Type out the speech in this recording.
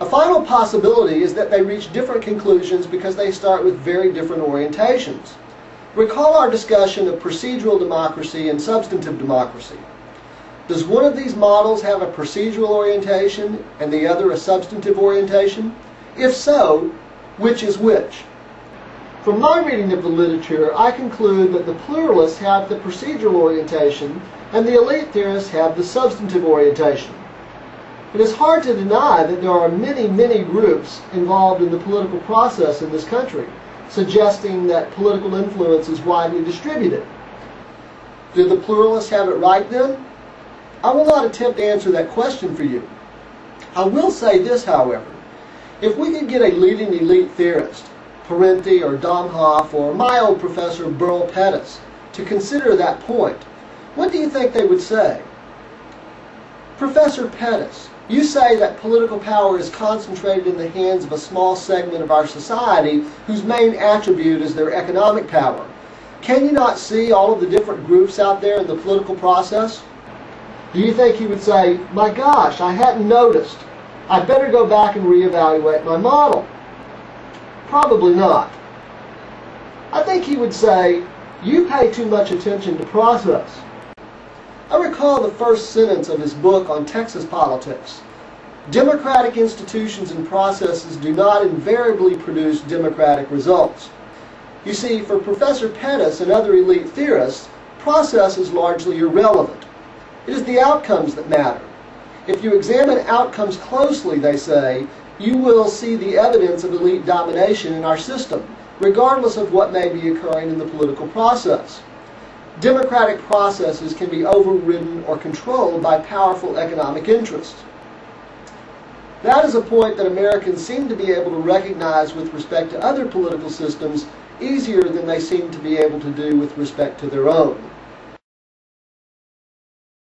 A final possibility is that they reach different conclusions because they start with very different orientations. Recall our discussion of procedural democracy and substantive democracy. Does one of these models have a procedural orientation and the other a substantive orientation? If so, which is which? From my reading of the literature, I conclude that the pluralists have the procedural orientation and the elite theorists have the substantive orientation. It is hard to deny that there are many groups involved in the political process in this country, suggesting that political influence is widely distributed. Do the pluralists have it right then? I will not attempt to answer that question for you. I will say this, however. If we could get a leading elite theorist, Parenti or Domhoff or my old professor Burl Pettis, to consider that point, what do you think they would say? Professor Pettis, you say that political power is concentrated in the hands of a small segment of our society whose main attribute is their economic power. Can you not see all of the different groups out there in the political process? Do you think he would say, my gosh, I hadn't noticed. I better go back and reevaluate my model? Probably not. I think he would say, you pay too much attention to process. I recall the first sentence of his book on Texas politics. Democratic institutions and processes do not invariably produce democratic results. You see, for Professor Pettis and other elite theorists, process is largely irrelevant. It is the outcomes that matter. If you examine outcomes closely, they say, you will see the evidence of elite domination in our system, regardless of what may be occurring in the political process. Democratic processes can be overridden or controlled by powerful economic interests. That is a point that Americans seem to be able to recognize with respect to other political systems easier than they seem to be able to do with respect to their own.